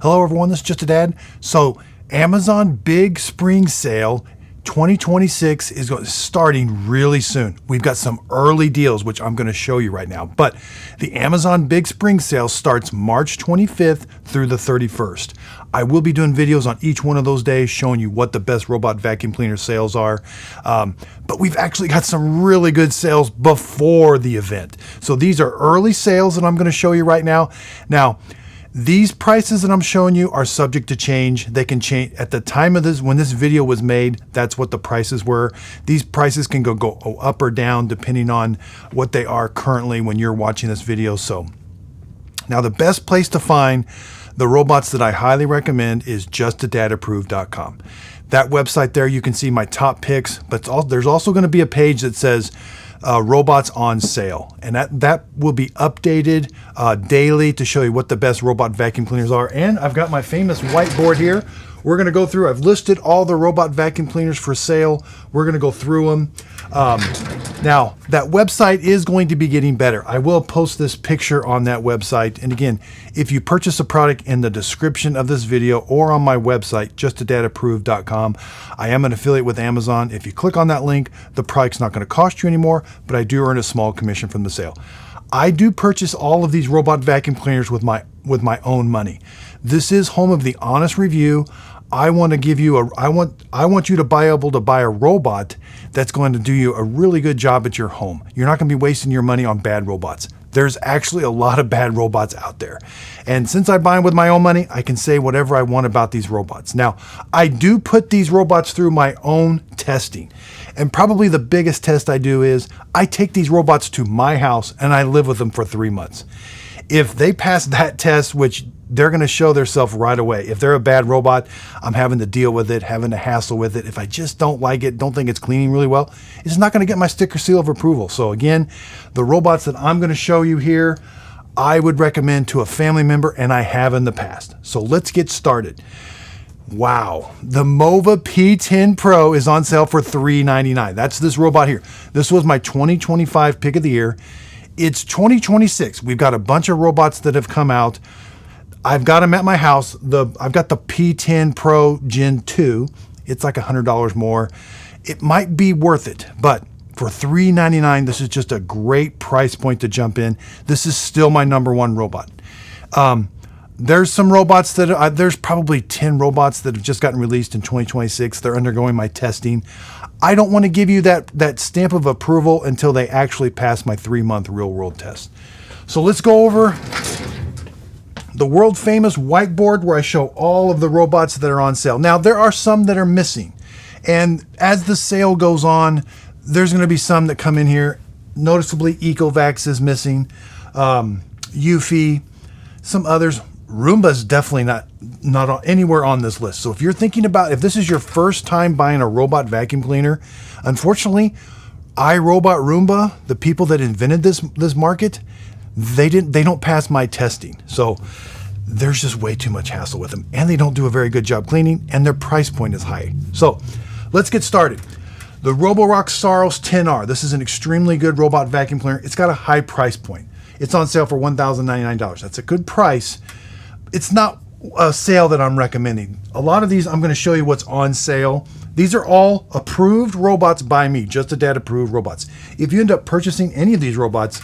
Hello everyone, this is Just a Dad. So Amazon big spring sale 2026 is starting really soon. We've got some early deals, which I'm going to show you right now. But the Amazon big spring sale starts March 25th through the 31st. I will be doing videos on each one of those days showing you what the best robot vacuum cleaner sales are. But we've actually got some really good sales before the event. So these are early sales that I'm going to show you right now. Now, these prices that I'm showing you are subject to change. They can change at the time of this, when this video was made, that's what the prices were. These prices can go up or down depending on what they are currently when you're watching this video. So now the best place to find the robots that I highly recommend is justadadapproved.com. That website there, you can see my top picks, but there's also going to be a page that says robots on sale, and that will be updated daily to show you what the best robot vacuum cleaners are. And I've got my famous whiteboard here. We're going to go through, I've listed all the robot vacuum cleaners for sale. We're going to go through them. Now, that website is going to be getting better. I will post this picture on that website. And again, if you purchase a product in the description of this video or on my website, justadadapproved.com, I am an affiliate with Amazon. If you click on that link, the product's not going to cost you anymore, but I do earn a small commission from the sale. I do purchase all of these robot vacuum cleaners with my own money. This is home of the honest review. I want to give you I want you to be able to buy a robot that's going to do you a really good job at your home. You're not going to be wasting your money on bad robots. There's actually a lot of bad robots out there. And since I buy them with my own money, I can say whatever I want about these robots. Now, I do put these robots through my own testing. And probably the biggest test I do is I take these robots to my house and I live with them for 3 months. If they pass that test, which they're going to show themselves right away. If they're a bad robot, I'm having to deal with it, having to hassle with it. If I just don't like it, don't think it's cleaning really well, it's not going to get my sticker seal of approval. So again, the robots that I'm going to show you here, I would recommend to a family member, and I have in the past. So let's get started. Wow, the Mova P10 Pro is on sale for $399. That's this robot here. This was my 2025 pick of the year. It's 2026. We've got a bunch of robots that have come out. I've got them at my house. I've got the P10 Pro Gen 2. It's like $100 more. It might be worth it, but for $399, this is just a great price point to jump in. This is still my #1 robot. There's some robots that there's probably 10 robots that have just gotten released in 2026. They're undergoing my testing. I don't want to give you that stamp of approval until they actually pass my 3-month real world test. So let's go over the world famous whiteboard where I show all of the robots that are on sale. Now, there are some that are missing. And as the sale goes on, there's going to be some that come in here. Noticeably, Ecovacs is missing. Eufy, some others. Roomba's definitely not anywhere on this list. So if you're thinking about, if this is your first time buying a robot vacuum cleaner, unfortunately, iRobot Roomba, the people that invented this market, they don't pass my testing. So there's just way too much hassle with them, and they don't do a very good job cleaning, and their price point is high. So let's get started. The Roborock Saros 10R. This is an extremely good robot vacuum cleaner. It's got a high price point. It's on sale for $1,099. That's a good price. It's not a sale that I'm recommending. A lot of these, I'm going to show you what's on sale. These are all approved robots by me, Just a Dad approved robots. If you end up purchasing any of these robots,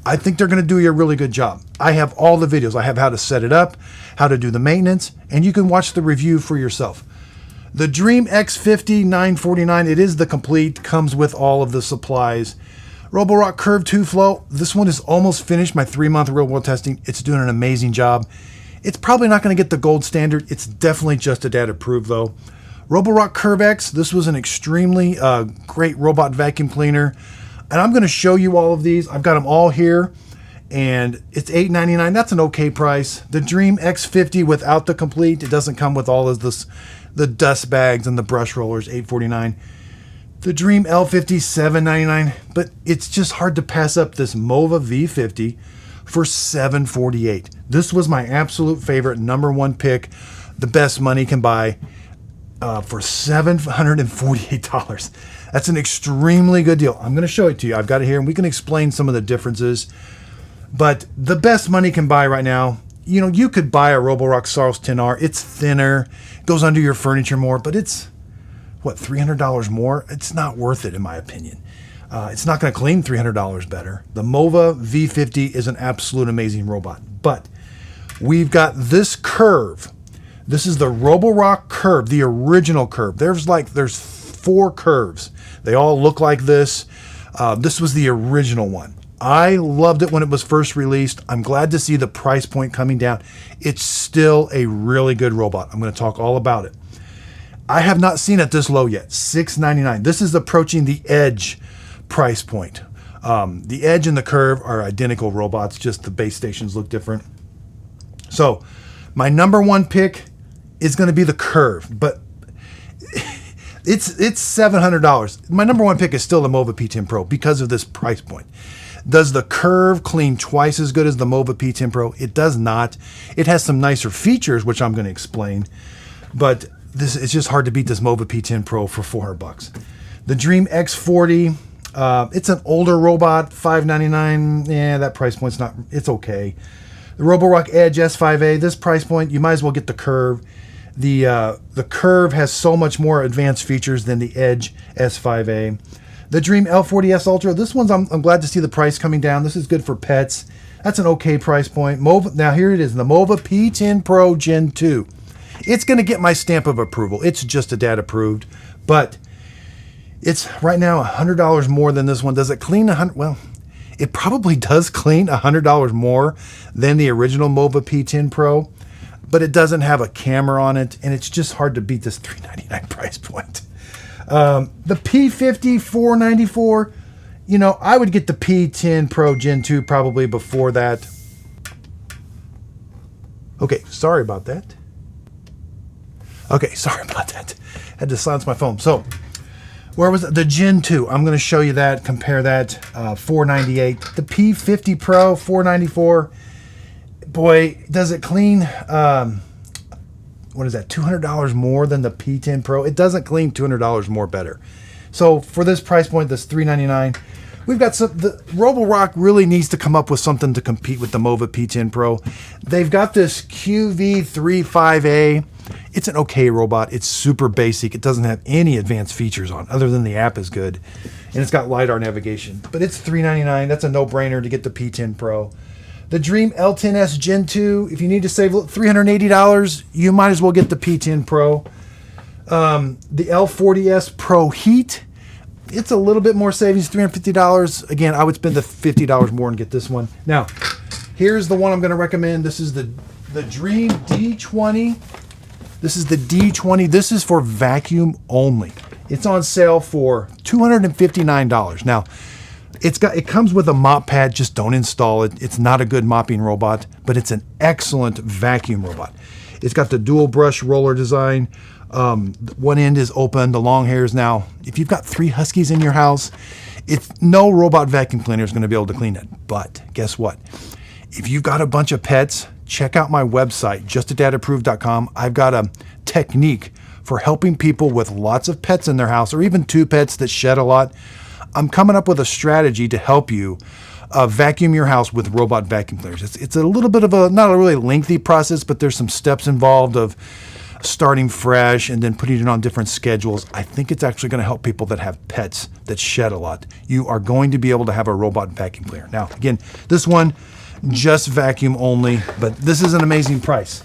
I think they're going to do you a really good job. I have all the videos. I have how to set it up, how to do the maintenance, and you can watch the review for yourself. The Dream X50 $949, it is the complete, comes with all of the supplies. Roborock Curv 2 Flow, this one is almost finished my 3-month real world testing. It's doing an amazing job. It's probably not going to get the gold standard. It's definitely Just a Dad approved though. Roborock Curv X, this was an extremely great robot vacuum cleaner. And I'm going to show you all of these. I've got them all here, and it's $8.99. That's an okay price. The Dream X50 without the complete, it doesn't come with all of this, the dust bags and the brush rollers, $8.49. The Dream L50, $7.99. But it's just hard to pass up this Mova V50 for $7.48. This was my absolute favorite #1 pick, the best money can buy, for $748. That's an extremely good deal. I'm going to show it to you. I've got it here, and we can explain some of the differences. But the best money can buy right now, you know, you could buy a Roborock Saros 10R. It's thinner, goes under your furniture more, but it's, what, $300 more? It's not worth it, in my opinion. It's not going to clean $300 better. The Mova V50 is an absolute amazing robot, but we've got this Curv. This is the Roborock Curv, the original Curv. There's 4 Curves. They all look like this. This was the original one. I loved it when it was first released. I'm glad to see the price point coming down. It's still a really good robot. I'm going to talk all about it. I have not seen it this low yet, $699. This is approaching the Edge price point. The Edge and the Curv are identical robots, just the base stations look different. So my number one pick is going to be the Curv, but it's $700. My number one pick is still the Mova P10 Pro because of this price point. Does the Curv clean twice as good as the Mova P10 Pro? It does not. It has some nicer features, which I'm going to explain, but it's just hard to beat this Mova P10 Pro for $400. The Dream X40, it's an older robot, $599. Yeah, that price point's not, it's okay. The Roborock Edge S5A, this price point, you might as well get the Curv. The Curv has so much more advanced features than the Edge S5A. The Dream L40S Ultra, this one's, I'm glad to see the price coming down. This is good for pets. That's an okay price point. Now here it is, the Mova P10 Pro Gen 2. It's going to get my stamp of approval. It's just a dad approved, but it's right now $100 more than this one. Does it clean well, it probably does clean $100 more than the original Mova P10 Pro, but it doesn't have a camera on it, and it's just hard to beat this $399 price point. The P50 $494, you know, I would get the P10 Pro Gen 2 probably before that. Okay, sorry about that. Okay, sorry about that. Had to silence my phone. So, where was it? The Gen 2? I'm going to show you that, compare that, $498. The P50 Pro, $494. Boy, does it clean, what is that, $200 more than the P10 Pro? It doesn't clean $200 more better. So for this price point, this $399, we've got some, the Roborock really needs to come up with something to compete with the Mova P10 Pro. They've got this QV35A. It's an okay robot. It's super basic. It doesn't have any advanced features on, other than the app is good. And it's got LiDAR navigation. But it's $399. That's a no-brainer to get the P10 Pro. The Dream L10S Gen 2, if you need to save $380, you might as well get the P10 Pro. The L40S Pro Heat, it's a little bit more savings, $350. Again, I would spend the $50 more and get this one. Now, here's the one I'm going to recommend. This is the Dream D20. This is the D20. This is for vacuum only. It's on sale for $259. Now, it comes with a mop pad. Just don't install it. It's not a good mopping robot, but it's an excellent vacuum robot. It's got the dual brush roller design. One end is open, the long hairs. Now, if you've got 3 huskies in your house, no robot vacuum cleaner is going to be able to clean it. But guess what? If you've got a bunch of pets, check out my website, justadadapproved.com. I've got a technique for helping people with lots of pets in their house, or even 2 pets that shed a lot. I'm coming up with a strategy to help you vacuum your house with robot vacuum cleaners. It's a little bit of not a really lengthy process, but there's some steps involved of starting fresh and then putting it on different schedules. I think it's actually going to help people that have pets that shed a lot. You are going to be able to have a robot vacuum cleaner. Now, again, this one, just vacuum only, but this is an amazing price.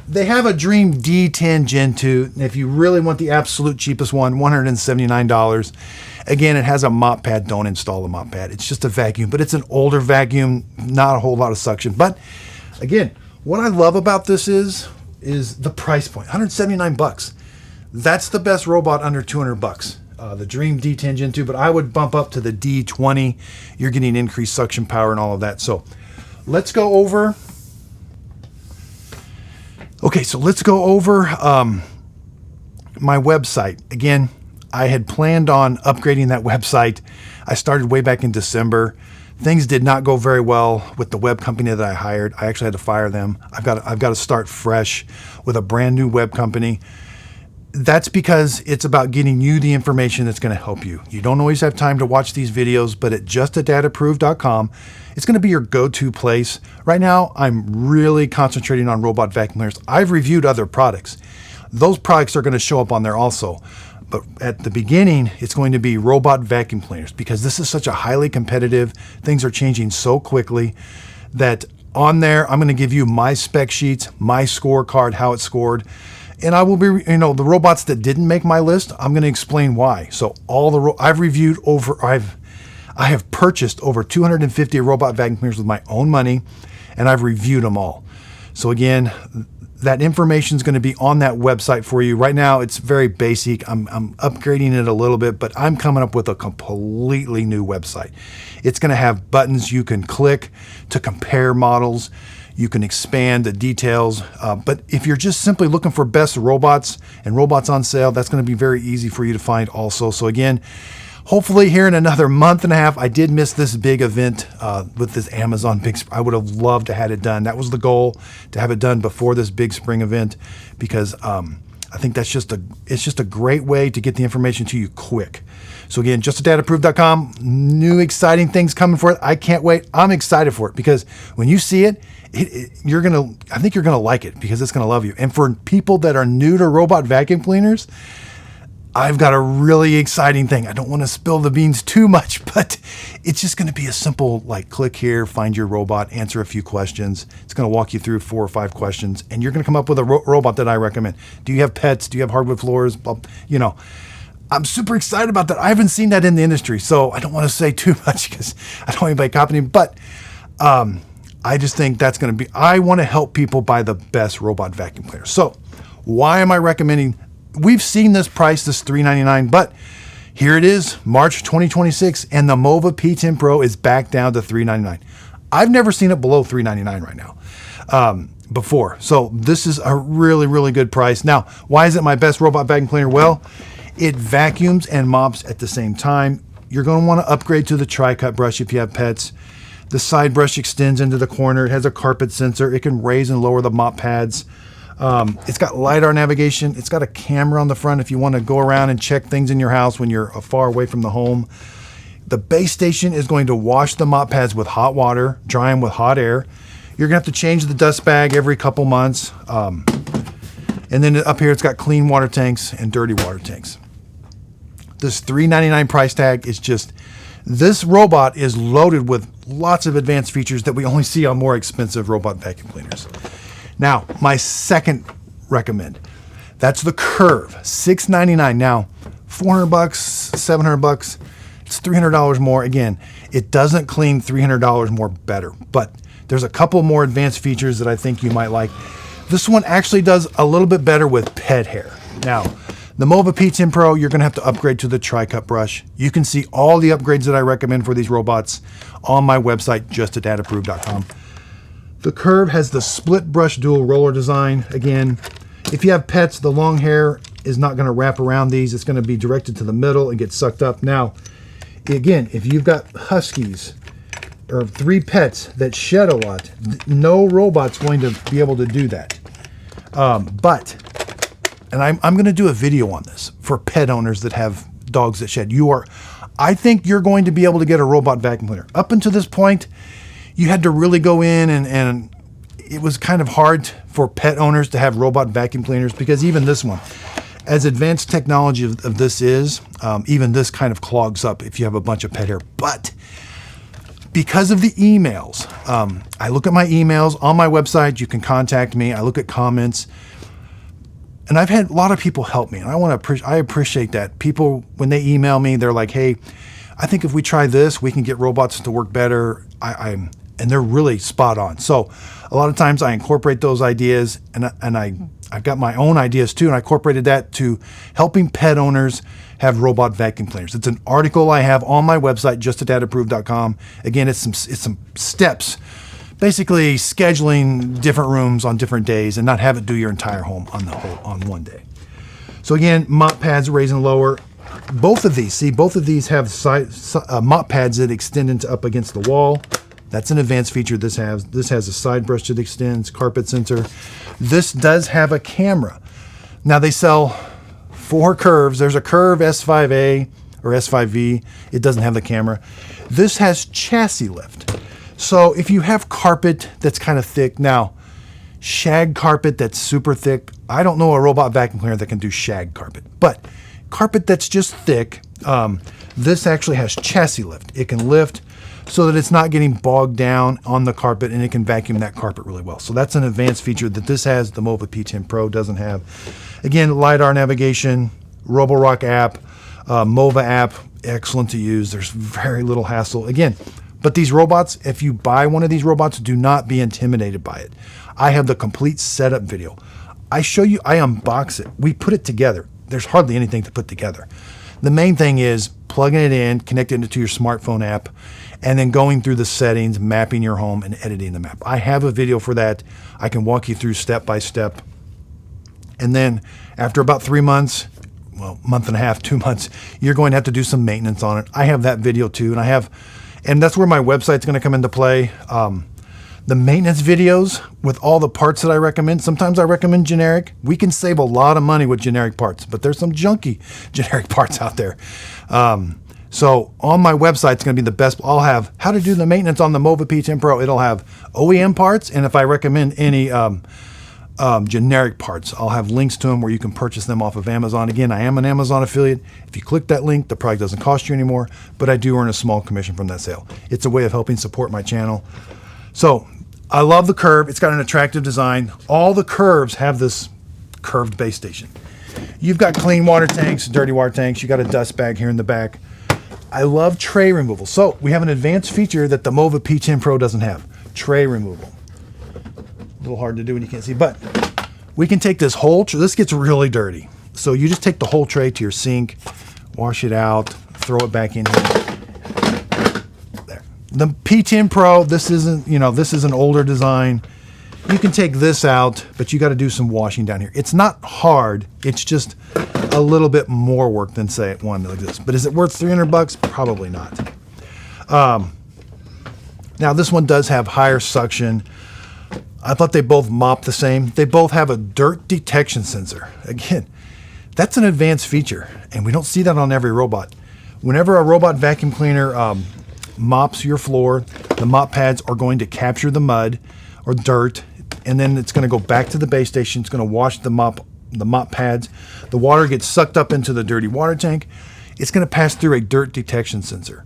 They have a Dream D10 Gen 2. If you really want the absolute cheapest one, $179. Again, it has a mop pad. Don't install a mop pad. It's just a vacuum, but it's an older vacuum, not a whole lot of suction. But again, what I love about this is the price point, $179. That's the best robot under $200. The Dream D10 Gen 2, but I would bump up to the D20. You're getting increased suction power and all of that. So let's go over. Okay, so let's go over my website. Again, I had planned on upgrading that website. I started way back in December. Things did not go very well with the web company that I hired. I actually had to fire them. I've got to start fresh with a brand new web company. That's because it's about getting you the information that's going to help you. You don't always have time to watch these videos, but at justadatapproved.com, it's going to be your go-to place. Right now, I'm really concentrating on robot vacuum cleaners. I've reviewed other products. Those products are going to show up on there also. But at the beginning, it's going to be robot vacuum cleaners because this is such a highly competitive, things are changing so quickly that on there, I'm going to give you my spec sheets, my scorecard, how it scored. And I will be, the robots that didn't make my list, I'm going to explain why. So I've reviewed I have purchased over 250 robot vacuum cleaners with my own money, and I've reviewed them all. So again, that information is going to be on that website for you. Right now, it's very basic. I'm upgrading it a little bit, but I'm coming up with a completely new website. It's going to have buttons you can click to compare models. You can expand the details. But if you're just simply looking for best robots and robots on sale, that's going to be very easy for you to find also. So again, hopefully here in another month and a half, I did miss this big event with this Amazon big. I would have loved to have it done. That was the goal, to have it done before this big spring event, because I think it's just a great way to get the information to you quick. So again, justadatapproved.com, new exciting things coming for it. I can't wait. I'm excited for it because when you see it, I think you're gonna like it because it's gonna love you. And for people that are new to robot vacuum cleaners, I've got a really exciting thing. I don't want to spill the beans too much, but it's just going to be a simple, click here, find your robot, answer a few questions. It's going to walk you through 4 or 5 questions, and you're going to come up with a robot that I recommend. Do you have pets? Do you have hardwood floors? I'm super excited about that. I haven't seen that in the industry, so I don't want to say too much because I don't want anybody copying me, but I just think that's going to be, I want to help people buy the best robot vacuum cleaner. So why am I recommending? We've seen this price, this $399, but here it is, March 2026, and the Mova P10 Pro is back down to $399. I've never seen it below $399 right now before. So this is a really, really good price. Now, why is it my best robot vacuum cleaner? Well, it vacuums and mops at the same time. You're going to want to upgrade to the tri-cut brush if you have pets. The side brush extends into the corner. It has a carpet sensor. It can raise and lower the mop pads. It's got LiDAR navigation. It's got a camera on the front if you want to go around and check things in your house when you're far away from the home. The base station is going to wash the mop pads with hot water, dry them with hot air. You're going to have to change the dust bag every couple months. And then up here, it's got clean water tanks and dirty water tanks. This $399 price tag is just, this robot is loaded with lots of advanced features that we only see on more expensive robot vacuum cleaners. Now, my second recommend, that's the Curv, $699. Now, $400, $700, it's $300 more. Again, it doesn't clean $300 more better, but there's a couple more advanced features that I think you might like. This one actually does a little bit better with pet hair. Now, the Mova P10 Pro, you're going to have to upgrade to the tri-cut brush. You can see all the upgrades that I recommend for these robots on my website, justadatapproved.com. The Curv has the split brush dual roller design. Again, if you have pets, the long hair is not going to wrap around these. It's going to be directed to the middle and get sucked up. Now, again, if you've got huskies or 3 pets that shed a lot, no robot's going to be able to do that. And I'm going to do a video on this for pet owners that have dogs that shed. I think you're going to be able to get a robot vacuum cleaner. Up until this point, you had to really go in and it was kind of hard for pet owners to have robot vacuum cleaners because even this one, as advanced technology of this is, even this kind of clogs up if you have a bunch of pet hair. But because of the emails, I look at my emails on my website. You can contact me. I look at comments. And I've had a lot of people help me, and I appreciate that. People, when they email me, they're like, hey, I think if we try this, we can get robots to work better. And they're really spot on. So a lot of times I incorporate those ideas, and I've got my own ideas too, and I incorporated that to helping pet owners have robot vacuum cleaners. It's an article I have on my website, justadatapproved.com. Again, it's some steps, basically scheduling different rooms on different days and not have it do your entire home on one day. So again, mop pads raise and lower. Both of these have mop pads that extend up against the wall. That's an advanced feature this has. This has a side brush that extends, carpet sensor. This does have a camera. Now they sell 4 curves. There's a Curv S5A or S5V. It doesn't have the camera. This has chassis lift. So if you have carpet that's kind of thick, now shag carpet that's super thick, I don't know a robot vacuum cleaner that can do shag carpet, but carpet that's just thick, this actually has chassis lift. It can lift so that it's not getting bogged down on the carpet, and it can vacuum that carpet really well. So that's an advanced feature that this has, the Mova P10 Pro doesn't have. Again, LiDAR navigation, Roborock app, Mova app, excellent to use. There's very little hassle. Again, but these robots, if you buy one of these robots, do not be intimidated by it. I have the complete setup video. I show you, I unbox it. We put it together. There's hardly anything to put together. The main thing is plugging it in, connecting it to your smartphone app, and then going through the settings, mapping your home, and editing the map. I have a video for that. I can walk you through step by step. And then after about 3 months, well, month and a half, 2 months, you're going to have to do some maintenance on it. I have that video too, and that's where my website's going to come into play. The maintenance videos with all the parts that I recommend. Sometimes I recommend generic. We can save a lot of money with generic parts, but there's some junky generic parts out there. So on my website, it's going to be the best. I'll have how to do the maintenance on the Mova P10 Pro. It'll have OEM parts, and if I recommend any generic parts, I'll have links to them where you can purchase them off of Amazon. Again, I am an Amazon affiliate. If you click that link, the product doesn't cost you anymore, but I do earn a small commission from that sale. It's a way of helping support my channel. So I love the Curv. It's got an attractive design. All the Curvs have this curved base station. You've got clean water tanks, dirty water tanks. You got a dust bag here in the back. I love tray removal. So we have an advanced feature that the Mova P10 Pro doesn't have. Tray removal. A little hard to do when you can't see, but we can take this whole tray. This gets really dirty. So you just take the whole tray to your sink, wash it out, throw it back in here. The P10 Pro, this isn't, this is an older design. You can take this out, but you got to do some washing down here. It's not hard. It's just a little bit more work than, say, one like this. But is it worth $300? Probably not. Now, this one does have higher suction. I thought they both mop the same. They both have a dirt detection sensor. Again, that's an advanced feature, and we don't see that on every robot. Whenever a robot vacuum cleaner mops your floor, the mop pads are going to capture the mud or dirt, and then it's going to go back to the base station. It's going to wash the mop pads. The water gets sucked up into the dirty water tank. It's going to pass through a dirt detection sensor.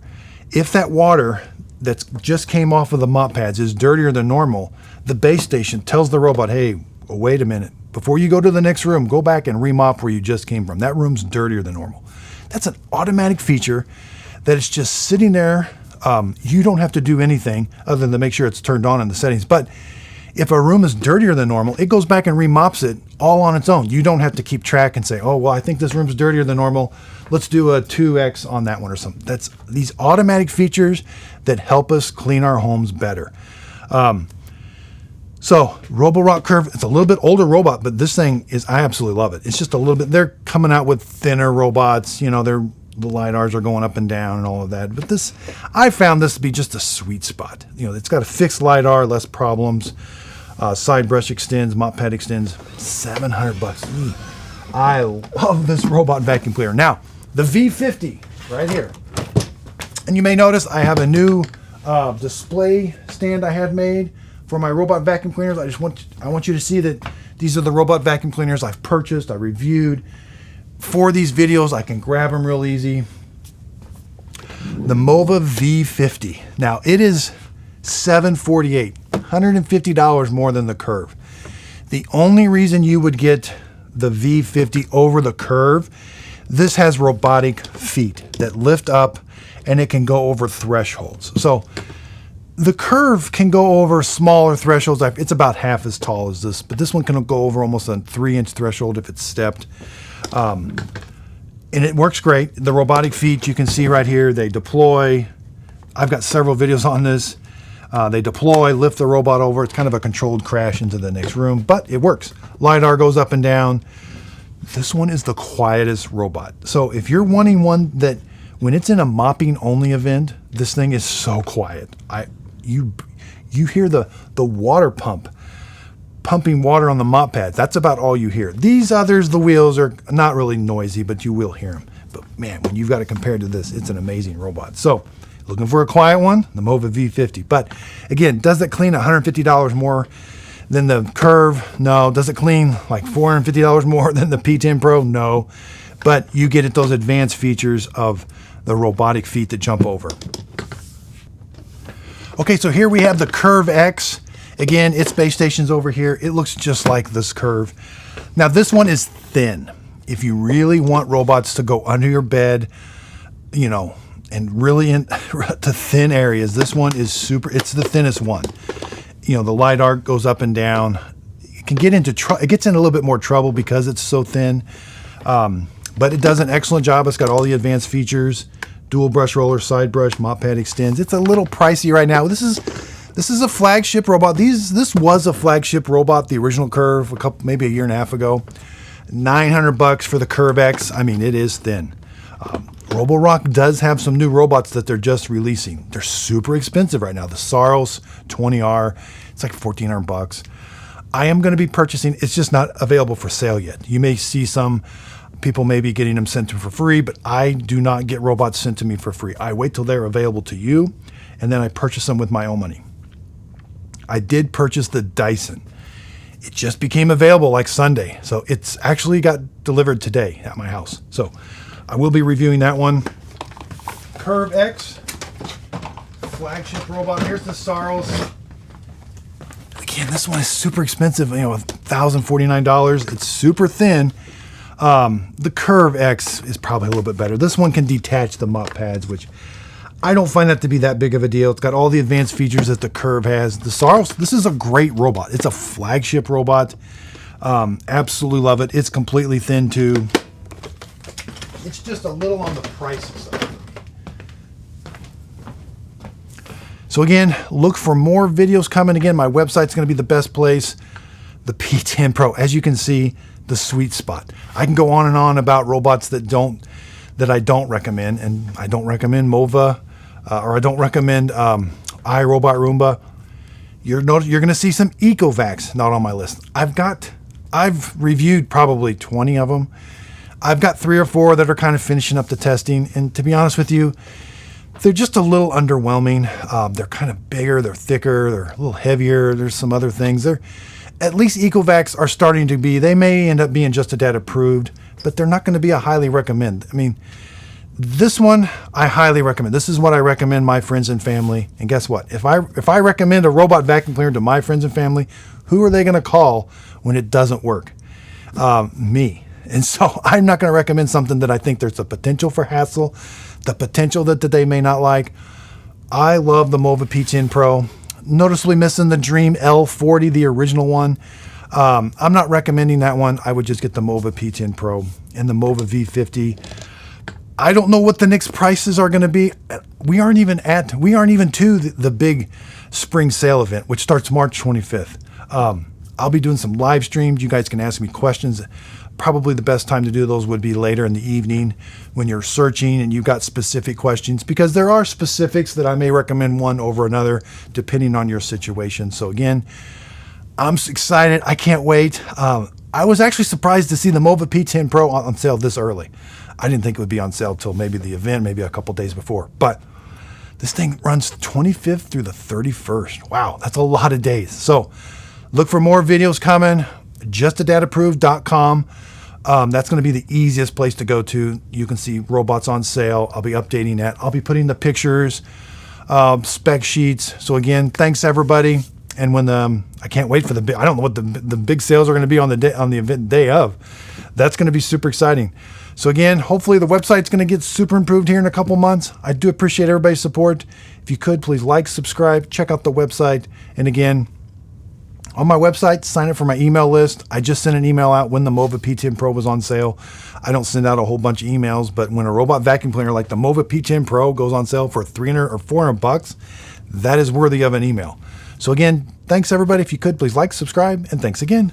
If that water that's just came off of the mop pads is dirtier than normal, the base station tells the robot, hey, wait a minute. Before you go to the next room, go back and remop where you just came from. That room's dirtier than normal. That's an automatic feature that is just sitting there. You don't have to do anything other than to make sure it's turned on in the settings. But if a room is dirtier than normal, it goes back and remops it all on its own. You don't have to keep track and say, oh, well, I think this room's dirtier than normal. Let's do a 2x on that one or something. That's these automatic features that help us clean our homes better. So Roborock Curv, it's a little bit older robot, but this thing is, I absolutely love it. It's just a little bit, they're coming out with thinner robots, the LiDARs are going up and down and all of that. But this, I found this to be just a sweet spot. It's got a fixed LiDAR, less problems. Side brush extends, mop pad extends, $700. I love this robot vacuum cleaner. Now, the V50 right here. And you may notice I have a new display stand I had made for my robot vacuum cleaners. I want you to see that these are the robot vacuum cleaners I've purchased, I reviewed. For these videos, I can grab them real easy. The Mova V50. Now, it is $748, $150 more than the Curv. The only reason you would get the V50 over the Curv, this has robotic feet that lift up, and it can go over thresholds. So the Curv can go over smaller thresholds. It's about half as tall as this, but this one can go over almost a 3-inch threshold if it's stepped. And it works great. The robotic feet, you can see right here, they deploy. I've got several videos on this. They deploy, lift the robot over. It's kind of a controlled crash into the next room, but it works. LiDAR goes up and down. This one is the quietest robot. So if you're wanting one that, when it's in a mopping only event, this thing is so quiet. You hear the water pump pumping water on the mop pads. That's about all you hear. These others, the wheels are not really noisy, but you will hear them. But man, when you've got it compared to this, it's an amazing robot. So looking for a quiet one, the Mova V50. But again, does it clean $150 more than the Curv? No. Does it clean like $450 more than the P10 Pro? No. But you get those advanced features of the robotic feet that jump over. Okay, so here we have the Curv X. Again, its base station's over here. It looks just like this Curv. Now this one is thin. If you really want robots to go under your bed, you know, and really into thin areas, this one is it's the thinnest one. You know, the LiDAR goes up and down. It can get into it gets in a little bit more trouble because it's so thin. But it does an excellent job. It's got all the advanced features, dual brush roller, side brush, mop pad extends. It's a little pricey right now. This is a flagship robot. This was a flagship robot, the original Curv, maybe a year and a half ago. $900 for the Curv X. I mean, it is thin. Roborock does have some new robots that they're just releasing. They're super expensive right now. The Saros 20R, it's like $1,400. I am going to be purchasing. It's just not available for sale yet. You may see some people may be getting them sent to me for free, but I do not get robots sent to me for free. I wait till they're available to you, and then I purchase them with my own money. I did purchase the Dyson. It just became available like Sunday, so it's actually got delivered today at my house. So I will be reviewing that one. Curv X, flagship robot. Here's the Saros. Again, this one is super expensive, you know, $1,049. It's super thin. The Curv X is probably a little bit better. This one can detach the mop pads, which I don't find that to be that big of a deal. It's got all the advanced features that the Curv has. The Saros, this is a great robot. It's a flagship robot. Absolutely love it. It's completely thin too. It's just a little on the pricey side. So again, look for more videos coming. Again, my website's going to be the best place. The P10 Pro, as you can see, the sweet spot. I can go on and on about robots that I don't recommend, and I don't recommend Mova, or I don't recommend iRobot Roomba. You're going to see some Ecovacs not on my list. I've reviewed probably 20 of them. I've got 3 or 4 that are kind of finishing up the testing, and to be honest with you, they're just a little underwhelming. They're kind of bigger, they're thicker, they're a little heavier. There's some other things. At least Ecovacs are starting to be, they may end up being just a dad approved, but they're not going to be a highly recommend. I mean, this one I highly recommend. This is what I recommend my friends and family. And guess what? If I recommend a robot vacuum cleaner to my friends and family, who are they going to call when it doesn't work? Me. And so I'm not going to recommend something that I think there's a potential for hassle, the potential that they may not like. I love the Mova P10 Pro. Noticeably missing the Dream L40, the original one. I'm not recommending that one. I would just get the Mova P10 Pro and the Mova V50. I don't know what the next prices are going to be. We aren't even to the big spring sale event, which starts March 25th. I'll be doing some live streams. You guys can ask me questions. Probably the best time to do those would be later in the evening when you're searching and you've got specific questions, because there are specifics that I may recommend one over another depending on your situation. So again, I'm excited. I can't wait. I was actually surprised to see the Mova P10 Pro on sale this early. I didn't think it would be on sale till maybe the event, maybe a couple days before. But this thing runs 25th through the 31st. Wow, that's a lot of days. So look for more videos coming. JustADadApproved.com. That's going to be the easiest place to go to. You can see robots on sale. I'll be updating that. I'll be putting the pictures, spec sheets. So again, thanks everybody. And when I can't wait for I don't know what the big sales are going to be on the event day of. That's going to be super exciting. So again, hopefully the website's going to get super improved here in a couple months. I do appreciate everybody's support. If you could, please like, subscribe, check out the website. And again, on my website, sign up for my email list. I just sent an email out when the Mova P10 Pro was on sale. I don't send out a whole bunch of emails, but when a robot vacuum cleaner like the Mova P10 Pro goes on sale for $300 or $400, that is worthy of an email. So again, thanks everybody. If you could, please like, subscribe, and thanks again.